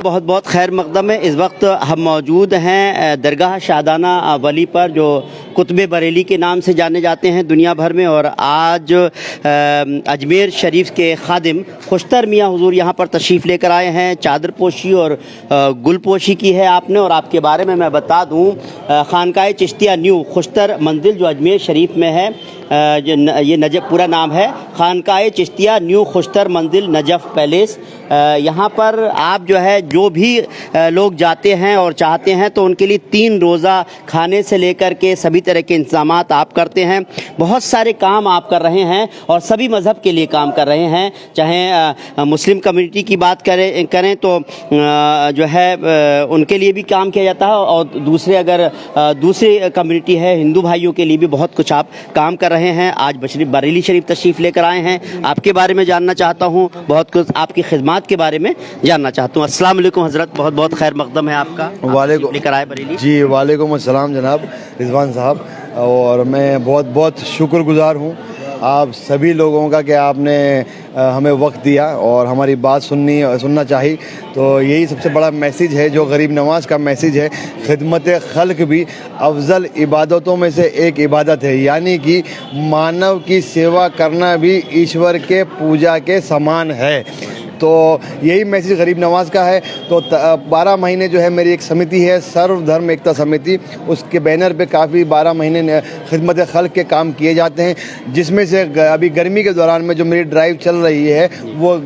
بہت بہت خیر مقدم ہے. اس وقت ہم موجود ہیں درگاہ شادانہ ولی پر جو قطب بریلی کے نام سے جانے جاتے ہیں دنیا بھر میں, اور آج اجمیر شریف کے خادم خوشتر میاں حضور یہاں پر تشریف لے کر آئے ہیں. چادر پوشی اور گل پوشی کی ہے آپ نے, اور آپ کے بارے میں بتا دوں خانقاہ چشتیہ نیو خوشتر منزل جو اجمیر شریف میں ہے, یہ نجف پورا نام ہے خانقاہ چشتیہ نیو خوشتر منزل نجف پیلیس. یہاں پر آپ جو ہے جو بھی لوگ جاتے ہیں اور چاہتے ہیں تو ان کے لیے 3 روزہ کھانے سے لے کر کے سبھی طرح کے انتظامات آپ کرتے ہیں. بہت سارے کام آپ کر رہے ہیں اور سبھی مذہب کے لیے کام کر رہے ہیں. چاہے مسلم کمیونٹی کی بات کریں تو جو ہے ان کے لیے بھی کام کیا جاتا ہے, اور اگر دوسری کمیونٹی ہے ہندو بھائیوں کے لیے بھی بہت کچھ آپ کام کر رہے ہیں. آج بریلی شریف تشریف لے کر آئے ہیں, آپ کے بارے میں جاننا چاہتا ہوں, بہت کچھ آپ کی خدمات کے بارے میں جاننا چاہتا ہوں. السلام علیکم حضرت, بہت بہت خیر مقدم ہے آپ کا. وعلیکم لے کر آئے بریلی. جی وعلیکم السلام جناب رضوان صاحب, اور میں بہت بہت شکر گزار ہوں آپ سبھی لوگوں کا کہ آپ نے ہمیں وقت دیا اور ہماری بات سننا چاہی. تو یہی سب سے بڑا میسیج ہے جو غریب نواز کا میسیج ہے. خدمت خلق بھی افضل عبادتوں میں سے ایک عبادت ہے, یعنی کہ مانو کی سیوا کرنا بھی ایشور کے پوجا کے سامان ہے. تو یہی میسیج غریب نواز کا ہے. تو 12 مہینے جو ہے میری ایک سمیتی ہے سرو دھرم ایکتا سمیتی, اس کے بینر پہ کافی 12 مہینے خدمت خلق کے کام کیے جاتے ہیں, جس میں سے ابھی گرمی کے دوران میں جو میری ڈرائیو چل رہی ہے وہ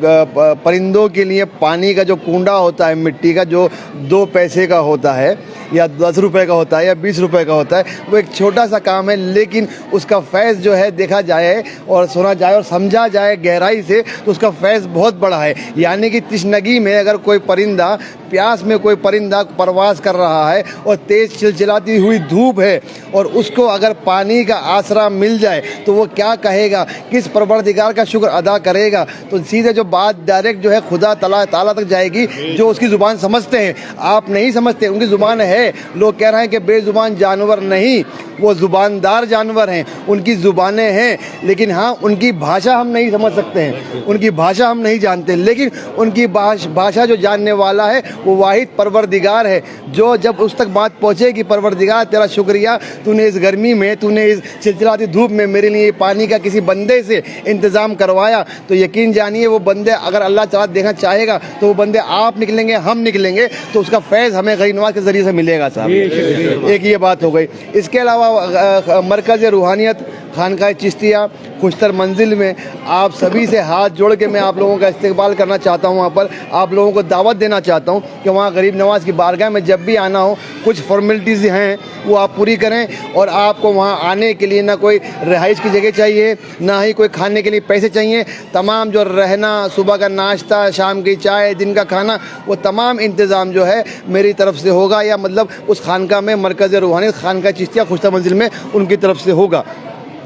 پرندوں کے لیے پانی کا جو کنڈا ہوتا ہے مٹی کا, جو 2 پیسے کا ہوتا ہے یا 10 روپے کا ہوتا ہے یا 20 روپے کا ہوتا ہے, وہ ایک چھوٹا سا کام ہے, لیکن اس کا فیض جو ہے دیکھا جائے اور سنا جائے اور سمجھا جائے گہرائی سے تو اس کا فیض بہت بڑا ہے. یعنی کہ تشنگی میں اگر کوئی پرندہ, پیاس میں کوئی پرندہ پرواز کر رہا ہے اور تیز چلچلاتی ہوئی دھوپ ہے اور اس کو اگر پانی کا آسرا مل جائے تو وہ کیا کہے گا, کس پروردگار کا شکر ادا کرے گا. تو سیدھے جو بات ڈائریکٹ جو ہے خدا تعالیٰ تک جائے گی, جو اس کی زبان سمجھتے ہیں. آپ نہیں سمجھتے, ان کی زبان ہے. لوگ کہہ رہے ہیں کہ بے زبان جانور نہیں, وہ زباندار جانور ہیں, ان کی زبانیں ہیں, لیکن ہاں ان کی بھاشا ہم نہیں سمجھ سکتے ہیں, ان کی بھاشا ہم نہیں جانتے, لیکن ان کی بھاشا جو جاننے والا ہے وہ واحد پروردگار ہے. جو جب اس تک بات پہنچے کہ پروردگار تیرا شکریہ, تو نے اس گرمی میں, تو نے اس چلچلاتی دھوپ میں میرے لیے پانی کا کسی بندے سے انتظام کروایا, تو یقین جانیے وہ بندے اگر اللہ تعالیٰ دیکھنا چاہے گا تو وہ بندے آپ نکلیں گے, ہم نکلیں گے, تو اس کا فیض ہمیں غریب نواز کے ذریعے سے ملے گا صاحب. ایک یہ بات ہو گئی. اس کے علاوہ مرکز روحانیت خانقاہ چشتیہ خوشتر منزل میں آپ سبھی سے ہاتھ جوڑ کے میں آپ لوگوں کا استقبال کرنا چاہتا ہوں. وہاں پر آپ لوگوں کو دعوت دینا چاہتا ہوں کہ وہاں غریب نواز کی بارگاہ میں جب بھی آنا ہو, کچھ فارمیلٹیز ہیں وہ آپ پوری کریں, اور آپ کو وہاں آنے کے لیے نہ کوئی رہائش کی جگہ چاہیے, نہ ہی کوئی کھانے کے لیے پیسے چاہیے. تمام جو رہنا, صبح کا ناشتہ, شام کی چائے, دن کا کھانا, وہ تمام انتظام جو ہے میری طرف سے ہوگا, یا مطلب اس خانقاہ میں مرکز روحانیت خانقاہ چشتیہ خوشتر منزل میں ان کی طرف سے ہوگا.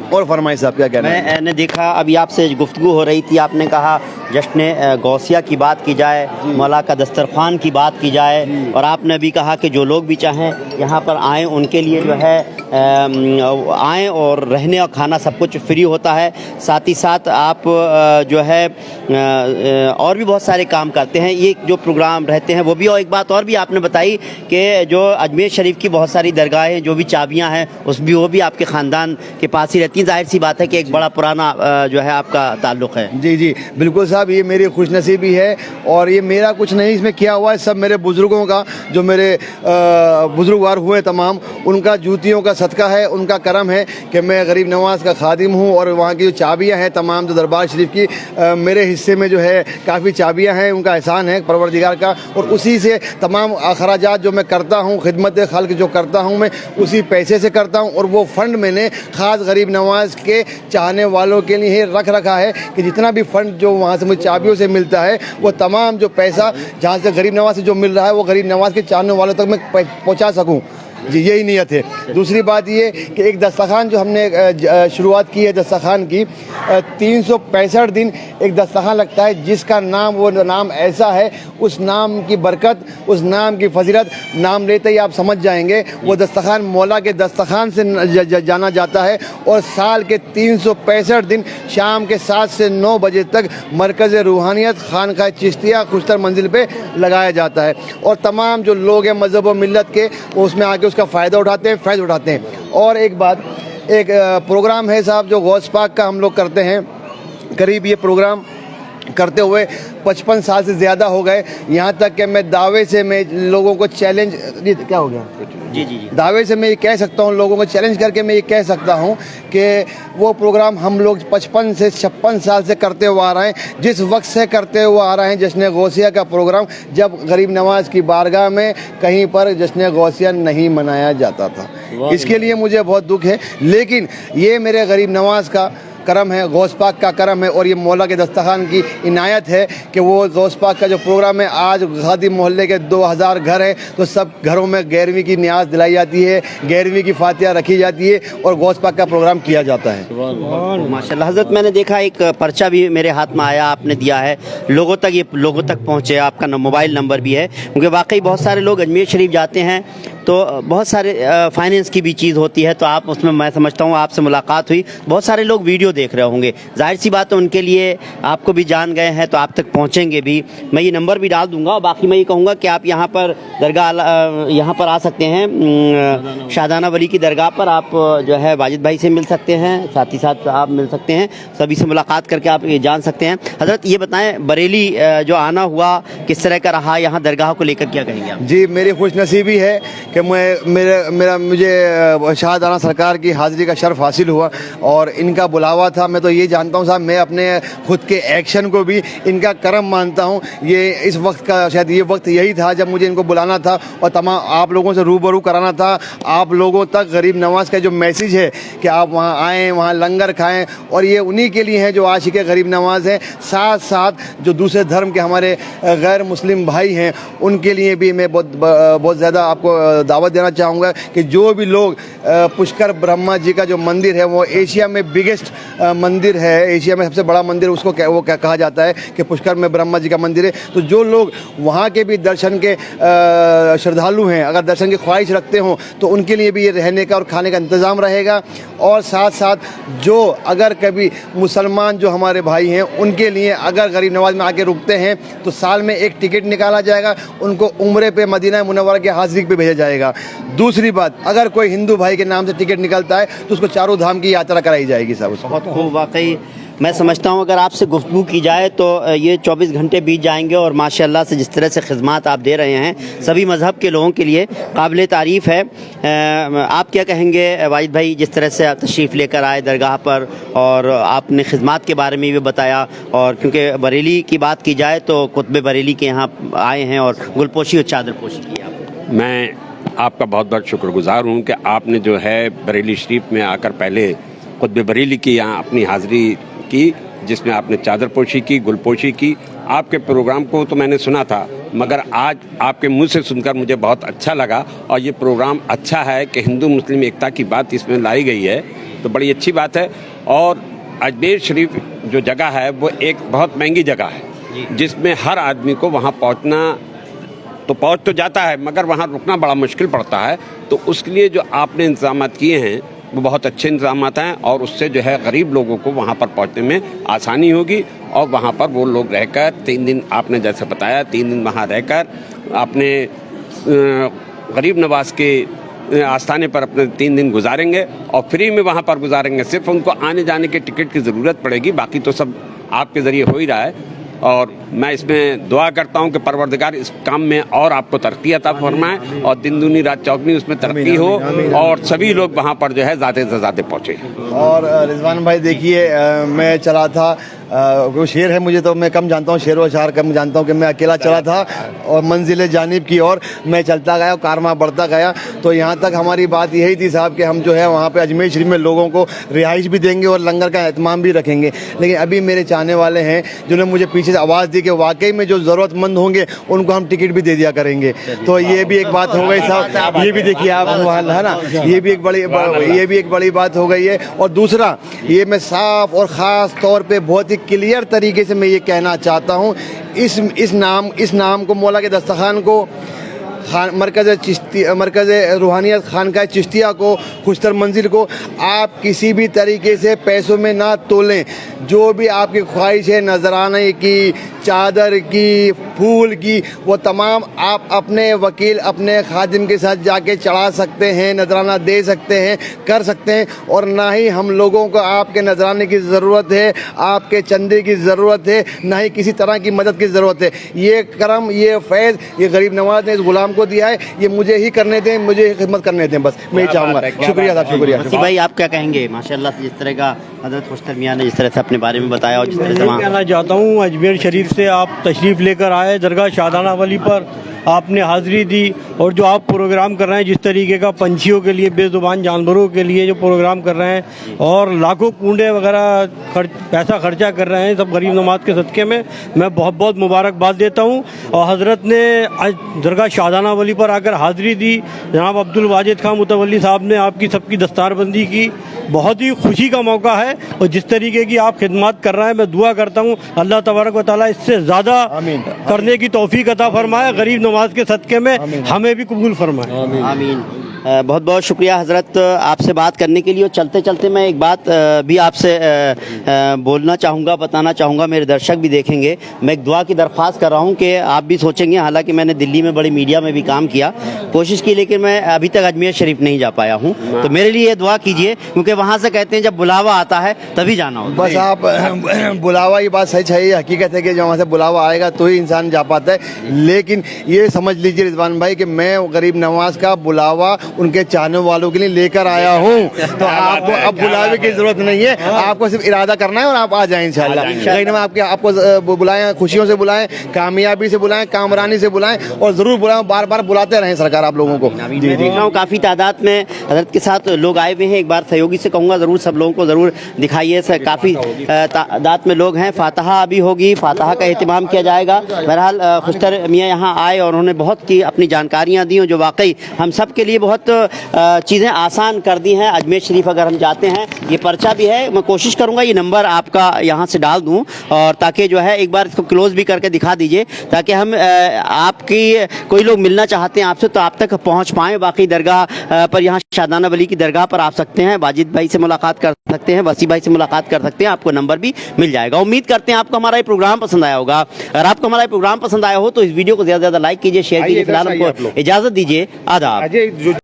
اور فرمائیں صاحب کیا کہنا ہے؟ میں نے دیکھا ابھی آپ سے گفتگو ہو رہی تھی, آپ نے کہا جشن غوثیہ کی بات کی جائے, مولا کا دسترخوان کی بات کی جائے, اور آپ نے بھی کہا کہ جو لوگ بھی چاہیں یہاں پر آئیں ان کے لیے جو ہے آئیں, اور رہنے اور کھانا سب کچھ فری ہوتا ہے. ساتھ ہی ساتھ آپ جو ہے اور بھی بہت سارے کام کرتے ہیں, یہ جو پروگرام رہتے ہیں وہ بھی. اور ایک بات اور بھی آپ نے بتائی کہ جو اجمیر شریف کی بہت ساری درگاہیں جو بھی چابیاں ہیں وہ بھی آپ کے خاندان کے پاس ہی رہتی ہیں. ظاہر سی بات ہے کہ ایک بڑا پرانا جو ہے آپ کا تعلق ہے. جی جی بالکل صاحب, یہ میری خوش نصیبی ہے, اور یہ میرا کچھ نہیں اس میں کیا ہوا ہے, سب میرے بزرگوں کا, جو میرے بزرگوار ہوئے تمام, ان کا جوتیوں کا صدقہ ہے, ان کا کرم ہے کہ میں غریب نواز کا خادم ہوں. اور وہاں کی جو چابیاں ہیں تمام جو دربار شریف کی, میرے حصے میں جو ہے کافی چابیاں ہیں, ان کا احسان ہے پروردگار کا, اور اسی سے تمام اخراجات جو میں کرتا ہوں, خدمت خلق جو کرتا ہوں میں اسی پیسے سے کرتا ہوں. اور وہ فنڈ میں نے خاص غریب نواز کے چاہنے والوں کے لیے رکھ رکھا ہے کہ جتنا بھی فنڈ جو وہاں سے مجھے چابیوں سے ملتا ہے, وہ تمام جو پیسہ جہاں سے غریب نواز سے جو مل رہا ہے وہ غریب نواز کے چاہنے والوں تک میں پہنچا سکوں. जी यही नीयत है। दूसरी बात ये कि एक दस्तरखान जो हमने शुरुआत की है दस्तरखान की, 365 दिन एक दस्तरखान लगता है, जिसका नाम वो नाम ऐसा है, उस नाम की बरकत, उस नाम की फजीलत, नाम लेते ही आप समझ जाएंगे। वो दस्तरखान मौला के दस्तरखान से जाना जाता है और साल के 365 दिन शाम के 7 से 9 बजे तक मरकज़ रूहानियत खानकाह चिश्तिया खुशतर मंजिल पे लगाया जाता है और तमाम जो लोग हैं मज़हब व मिल्लत के, वो उसमें आके उसका फ़ायदा उठाते हैं, फैज़ उठाते हैं। और एक बात, एक प्रोग्राम है साहब जो गौस पाक का हम लोग करते हैं, करीब ये प्रोग्राम करते हुए 55 साल से ज़्यादा हो गए। यहाँ तक कि मैं दावे से मैं लोगों को चैलेंज, क्या हो गया जी जी दावे से मैं ये कह सकता हूँ, लोगों को चैलेंज करके मैं ये कह सकता हूँ कि वो प्रोग्राम हम लोग 55 से 56 साल से करते हुए आ रहे हैं। जिस वक्त से करते हुए आ रहे हैं जश्न गौसिया का प्रोग्राम, जब गरीब नवाज की बारगाह में कहीं पर जश्न गौसिया नहीं मनाया जाता था। इसके लिए मुझे बहुत दुख है, लेकिन ये मेरे गरीब नवाज का करम है, गौस पाक का करम है और ये मौला के दस्तरखान की इनायत है कि वो गौस पाक का जो प्रोग्राम है, आज गादी मोहल्ले के 2000 घर हैं तो सब घरों में 11वीं की नियाज दिलाई जाती है, 11वीं की फातिहा रखी जाती है और गौस पाक का प्रोग्राम किया जाता है। माशाल्लाह। हज़रत मैंने देखा एक पर्चा भी मेरे हाथ में आया, आपने दिया है, लोगों तक पहुँचे, आपका मोबाइल नंबर भी है, क्योंकि वाकई बहुत सारे लोग अजमेर शरीफ जाते हैं तो बहुत सारे फाइनेंस की भी चीज़ होती है, तो आप उसमें, मैं समझता हूँ आपसे मुलाकात हुई, बहुत सारे लोग वीडियो देख रहे होंगे, जाहिर सी बात है उनके लिए आपको भी जान गए हैं तो आप तक पहुँचेंगे भी। मैं ये नंबर भी डाल दूंगा और बाकी मैं ये कहूँगा कि आप यहाँ पर दरगाह यहाँ पर आ सकते हैं, शादाना वली की दरगाह पर आप जो है वाजिद भाई से मिल सकते हैं, साथ ही साथ आप मिल सकते हैं, सभी से मुलाकात करके आप ये जान सकते हैं। हज़रत ये बताएं, बरेली जो आना हुआ किस तरह का रहा, यहाँ दरगाह को लेकर क्या कहेंगे आप? जी मेरी खुशनसीबी है कि मुझे शाहदाना सरकार की हाज़िरी का शर्फ हासिल हुआ और इनका बुलावा था। मैं तो ये जानता हूँ साहब, मैं अपने खुद के एक्शन को भी इनका करम मानता हूँ। ये इस वक्त का शायद ये वक्त यही था जब मुझे इनको बुलाना था और तमाम आप लोगों से रूबरू कराना था, आप लोगों तक गरीब नवाज का जो मैसेज है कि आप वहाँ आएँ, वहाँ लंगर खाएँ, और ये उन्हीं के लिए हैं जो आशिक गरीब नवाज हैं। साथ साथ जो दूसरे धर्म के हमारे गैर मुस्लिम भाई हैं, उनके लिए भी मैं बहुत ज़्यादा आपको दावत देना चाहूँगा कि जो भी लोग पुष्कर ब्रह्मा जी का जो मंदिर है, वो एशिया में बिगेस्ट मंदिर है, एशिया में सबसे बड़ा मंदिर उसको वो कहा जाता है कि पुष्कर में ब्रह्मा जी का मंदिर है। तो जो लोग वहाँ के भी दर्शन के श्रद्धालु हैं, अगर दर्शन की ख्वाहिश रखते हों तो उनके लिए भी ये रहने का और खाने का इंतज़ाम रहेगा। और साथ साथ जो अगर कभी मुसलमान जो हमारे भाई हैं, उनके लिए अगर गरीब नवाज में आके रुकते हैं तो साल में एक टिकट निकाला जाएगा, उनको उम्रे पे मदीना मुनव्वरा के हाज़िरी पे भेजा जाएगा। दूसरी बात, अगर कोई हिंदू भाई के नाम से टिकट निकलता है तो उसको चारों धाम की यात्रा कराई जाएगी साहब। बहुत खूब। वाकई मैं समझता हूँ अगर आपसे गुफ्तगू की जाए तो ये 24 घंटे बीत जाएंगे और माशाल्लाह से जिस तरह से खिदमत आप दे रहे हैं सभी मज़हब के लोगों के लिए काबिल तारीफ़ है। आप क्या कहेंगे वाजिद भाई, जिस तरह से आप तशरीफ़ लेकर आए दरगाह पर और आपने खिदमत के बारे में भी बताया, और क्योंकि बरेली की बात की जाए तो कुतुब बरेली के यहाँ आए हैं और गुलपोशी और चादर पोशी की आपने। मैं आपका बहुत बहुत शुक्रगुजार हूँ कि आपने जो है बरेली शरीफ में आकर पहले कुतुब बरेली की यहाँ अपनी हाज़िरी की, जिसमें आपने चादर पोशी की, गुलपोशी की। आपके प्रोग्राम को तो मैंने सुना था, मगर आज आपके मुंह से सुनकर मुझे बहुत अच्छा लगा और ये प्रोग्राम अच्छा है कि हिंदू मुस्लिम एकता की बात इसमें लाई गई है, तो बड़ी अच्छी बात है। और अजमेर शरीफ जो जगह है वो एक बहुत महंगी जगह है, जिसमें हर आदमी को वहाँ पहुँचना तो पहुँच तो जाता है मगर वहाँ रुकना बड़ा मुश्किल पड़ता है। तो उसके लिए जो आपने इंतजाम किए हैं वो बहुत अच्छे इंतजाम हैं और उससे जो है गरीब लोगों को वहाँ पर पहुँचने में आसानी होगी। और वहाँ पर वो लोग रहकर 3 दिन, आपने जैसे बताया 3 दिन वहाँ रहकर अपने गरीब नवाज के आस्थाने पर अपने 3 दिन गुजारेंगे और फ्री में वहाँ पर गुजारेंगे। सिर्फ उनको आने जाने के टिकट की ज़रूरत पड़ेगी, बाकी तो सब आपके ज़रिए हो ही रहा है। और मैं इसमें दुआ करता हूं कि परवरदिगार इस काम में और आपको तरक्की अता फरमाए और दिन दूनी रात चौगनी उसमें तरक्की हो और सभी लोग वहां पर जो है ज़्यादा से ज़्यादा पहुंचे। और रिजवान भाई देखिए, मैं चला था, वो शेर है, मुझे तो मैं कम जानता हूँ, शेर व अशार कम जानता हूँ, कि मैं अकेला चला था और मंजिल जानिब की ओर मैं चलता गया, कारवां बढ़ता गया। तो यहाँ तक हमारी बात यही थी साहब कि हम जो है वहाँ पे अजमेर शरीफ में लोगों को रिहाइश भी देंगे और लंगर का एहतमाम भी रखेंगे। लेकिन अभी मेरे चाहने वाले हैं जिन्होंने मुझे पीछे से आवाज़ दी कि वाकई में जो ज़रूरतमंद होंगे उनको हम टिकट भी दे दिया करेंगे। तो ये भी एक बात हो गई साहब, ये भी देखिए आप है ना, ये भी एक बड़ी बात हो गई है। और दूसरा, ये मैं साफ और ख़ास तौर पे बहुत ही क्लियर तरीके से मैं ये कहना चाहता हूँ, इस नाम को, मौला के दस्तरखान को, मरकज़ रूहानियत खानकाह चिश्तिया को, खुशतर मंजिल को आप किसी भी तरीके से पैसों में ना तोलें। जो भी आपकी ख्वाहिश है नजराने की, चादर की, फूल की, वो तमाम आप अपने वकील, अपने खादिम के साथ जाके चढ़ा सकते हैं, नजराना दे सकते हैं, कर सकते हैं। और ना ही हम लोगों को आपके नजराने की ज़रूरत है, आपके चंदे की ज़रूरत है, ना ही किसी तरह की मदद की ज़रूरत है। ये करम, ये फैज़, ये गरीब नवाज ने इस गुलाम को दिया है, ये मुझे ही करने दें, मुझे ही खिदमत करने दें, बस मैं ये चाहूँगा। शुक्रिया साहब, शुक्रिया। वसी भाई आप क्या कहेंगे? माशाल्लाह से जिस तरह का हज़रत खुशतर मियाँ ने जिस तरह से अपने बारे में बताया और जिस तरह से मैं कहना चाहता हूँ, अजमेर शरीफ से आप तशरीफ़ लेकर आए, दरगाह शादाना वली पर आपने हाज़िरी दी, और जो आप प्रोग्राम कर रहे हैं, जिस तरीके का पंछियों के लिए, बेज़ुबान जानवरों के लिए जो प्रोग्राम कर रहे हैं, और लाखों कूड़े वगैरह पैसा खर्चा कर रहे हैं सब गरीब नवाज के सदक़े में, मैं बहुत बहुत मुबारकबाद देता हूँ। और हज़रत ने आज दरगाह शादाना वली पर आकर हाज़िरी दी, जनाब अब्दुल वाजिद खान मुतवल्ली साहब ने आपकी सबकी दस्तारबंदी की, बहुत ही खुशी का मौका है। और जिस तरीके की आप खिदमत कर रहे हैं, मैं दुआ करता हूँ अल्लाह तबारक व तआला इससे ज़्यादा करने की तौफीक अता फरमाए, गरीब नवाज के सदक़े में हमें भी कबूल फरमाए। आमीन। बहुत बहुत शुक्रिया हज़रत आपसे बात करने के लिए। और चलते चलते मैं एक बात भी आपसे बोलना चाहूँगा, बताना चाहूँगा, मेरे दर्शक भी देखेंगे। मैं एक दुआ की दरख्वास्त कर रहा हूँ कि आप भी सोचेंगे, हालांकि मैंने दिल्ली में बड़ी मीडिया में भी काम किया, कोशिश की, लेकिन मैं अभी तक अजमेर शरीफ नहीं जा पाया हूँ। तो मेरे लिए ये दुआ कीजिए, क्योंकि वहाँ से कहते हैं जब बुलावा आता है तभी जाना होता है। बस आप बुलावा, ये बात सच है, ये हकीकत है कि जब वहाँ से बुलावा आएगा तो ही इंसान जा पाता है। लेकिन ये समझ लीजिए रिजवान भाई कि मैं गरीब नवाज का बुलावा उनके चाहने वालों के लिए लेकर आया हूँ। तो आपको अब बुलावे की जरूरत नहीं है, आपको सिर्फ इरादा करना है और आप आ जाएं इंशाल्लाह। लेकिन आपको बुलाएं, खुशियों से बुलाएं, कामयाबी से बुलाएं, कामरानी से बुलाएं, और जरूर बुलाएं, बार बार बुलाते रहें सरकार आप लोगों को। देख रहा हूँ काफ़ी तादाद में हज़रत के साथ लोग आए हुए हैं। एक बार सहयोगी से कहूँगा ज़रूर सब लोगों को ज़रूर दिखाइए, काफ़ी तादाद में लोग हैं। फातहा अभी होगी, फातहा का एहतमाम किया जाएगा। बहरहाल खुशतर मियाँ यहाँ आए और उन्होंने बहुत की अपनी जानकारियाँ दी, जो वाकई हम सब के लिए बहुत चीज़ें आसान कर दी हैं। अजमेर शरीफ अगर हम जाते हैं, ये पर्चा भी है, मैं कोशिश करूँगा ये नंबर आपका यहाँ से डाल दूँ, और ताकि जो है एक बार इसको क्लोज भी करके दिखा दीजिए, ताकि हम आपकी कोई लोग मिलना चाहते हैं आपसे तो आप तक पहुँच पाएँ। बाकी दरगाह पर यहाँ शादाना वली की दरगाह पर आप सकते हैं, वाजिद भाई से मुलाकात कर सकते हैं, वसी भाई से मुलाकात कर सकते हैं, आपको नंबर भी मिल जाएगा। उम्मीद करते हैं आपको हमारा ये प्रोग्राम पसंद आया होगा। अगर आपको हमारा ये प्रोग्राम पसंद आया हो तो इस वीडियो को ज़्यादा से ज़्यादा लाइक कीजिए, शेयर कीजिए। फिलहाल हमको इजाज़त दीजिए, आदाब।